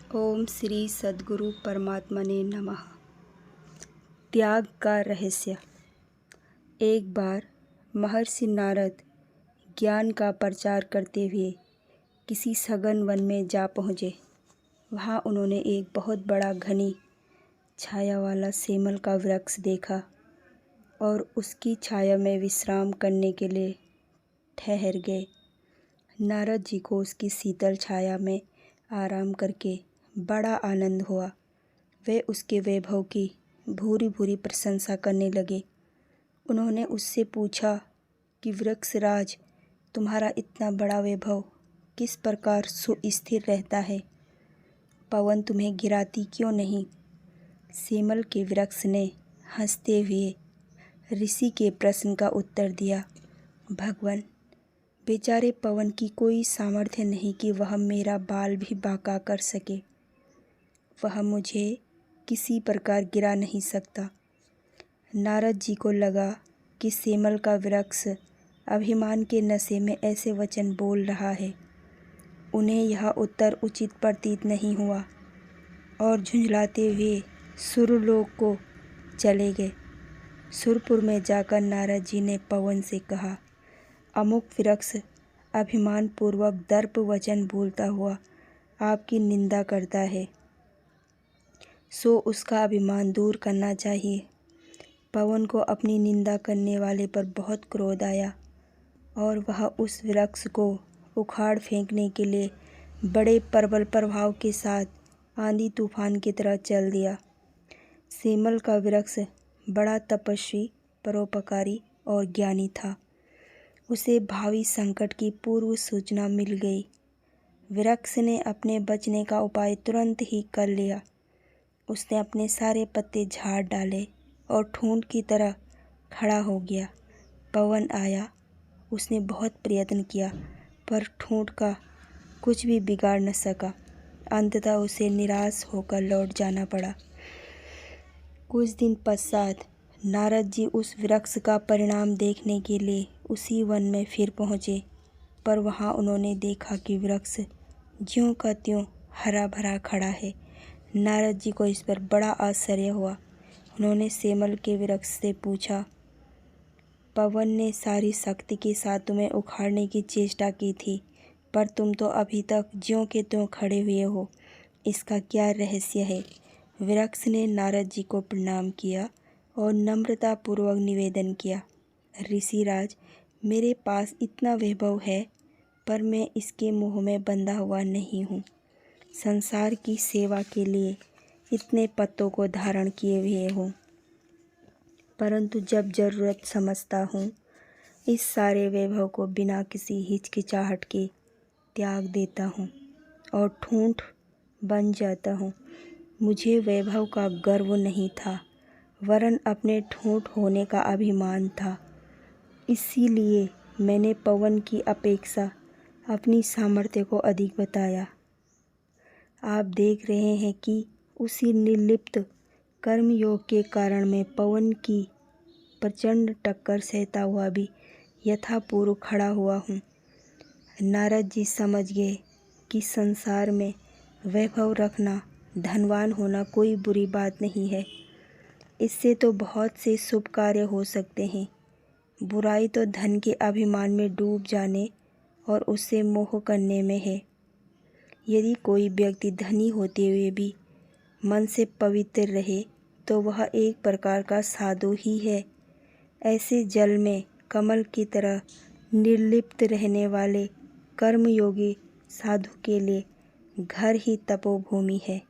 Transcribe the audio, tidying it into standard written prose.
ओम श्री सद्गुरु परमात्मने नमः। त्याग का रहस्य। एक बार महर्षि नारद ज्ञान का प्रचार करते हुए किसी सघन वन में जा पहुँचे। वहाँ उन्होंने एक बहुत बड़ा घनी छाया वाला सेमल का वृक्ष देखा और उसकी छाया में विश्राम करने के लिए ठहर गए। नारद जी को उसकी शीतल छाया में आराम करके बड़ा आनंद हुआ। वे उसके वैभव की भूरी भूरी प्रशंसा करने लगे। उन्होंने उससे पूछा कि वृक्षराज, तुम्हारा इतना बड़ा वैभव किस प्रकार सुस्थिर रहता है? पवन तुम्हें गिराती क्यों नहीं? सेमल के वृक्ष ने हंसते हुए ऋषि के प्रश्न का उत्तर दिया, भगवान, बेचारे पवन की कोई सामर्थ्य नहीं कि वह मेरा बाल भी बांका कर सके। वह मुझे किसी प्रकार गिरा नहीं सकता। नारद जी को लगा कि सेमल का वृक्ष अभिमान के नशे में ऐसे वचन बोल रहा है। उन्हें यह उत्तर उचित प्रतीत नहीं हुआ और झुंझलाते हुए सुरलोक को चले गए। सुरपुर में जाकर नारद जी ने पवन से कहा, अमुक वृक्ष अभिमान पूर्वक दर्प वचन बोलता हुआ आपकी निंदा करता है, सो उसका अभिमान दूर करना चाहिए। पवन को अपनी निंदा करने वाले पर बहुत क्रोध आया और वह उस वृक्ष को उखाड़ फेंकने के लिए बड़े प्रबल प्रभाव के साथ आंधी तूफान की तरह चल दिया। सेमल का वृक्ष बड़ा तपस्वी, परोपकारी और ज्ञानी था। उसे भावी संकट की पूर्व सूचना मिल गई। वृक्ष ने अपने बचने का उपाय तुरंत ही कर लिया। उसने अपने सारे पत्ते झाड़ डाले और ठूंठ की तरह खड़ा हो गया। पवन आया, उसने बहुत प्रयत्न किया पर ठूंठ का कुछ भी बिगाड़ न सका। अंततः उसे निराश होकर लौट जाना पड़ा। कुछ दिन पश्चात नारद जी उस वृक्ष का परिणाम देखने के लिए उसी वन में फिर पहुँचे, पर वहाँ उन्होंने देखा कि वृक्ष ज्यों का त्यों हरा भरा खड़ा है। नारद जी को इस पर बड़ा आश्चर्य हुआ। उन्होंने सेमल के वृक्ष से पूछा, पवन ने सारी शक्ति के साथ तुम्हें उखाड़ने की चेष्टा की थी, पर तुम तो अभी तक ज्यों के त्यों खड़े हुए हो, इसका क्या रहस्य है? वृक्ष ने नारद जी को प्रणाम किया और नम्रतापूर्वक निवेदन किया, ऋषिराज, मेरे पास इतना वैभव है, पर मैं इसके मोह में बंधा हुआ नहीं हूँ। संसार की सेवा के लिए इतने पत्तों को धारण किए हुए हूँ, परंतु जब ज़रूरत समझता हूँ, इस सारे वैभव को बिना किसी हिचकिचाहट के त्याग देता हूँ और ठूंठ बन जाता हूँ। मुझे वैभव का गर्व नहीं था, वरन अपने ठूंठ होने का अभिमान था। इसीलिए मैंने पवन की अपेक्षा अपनी सामर्थ्य को अधिक बताया। आप देख रहे हैं कि उसी निर्लिप्त कर्मयोग के कारण मैं पवन की प्रचंड टक्कर सहता हुआ भी यथापूर्व खड़ा हुआ हूँ। नारद जी समझ गए कि संसार में वैभव रखना, धनवान होना कोई बुरी बात नहीं है। इससे तो बहुत से शुभ कार्य हो सकते हैं। बुराई तो धन के अभिमान में डूब जाने और उससे मोह करने में है। यदि कोई व्यक्ति धनी होते हुए भी मन से पवित्र रहे तो वह एक प्रकार का साधु ही है। ऐसे जल में कमल की तरह निर्लिप्त रहने वाले कर्मयोगी साधु के लिए घर ही तपोभूमि है।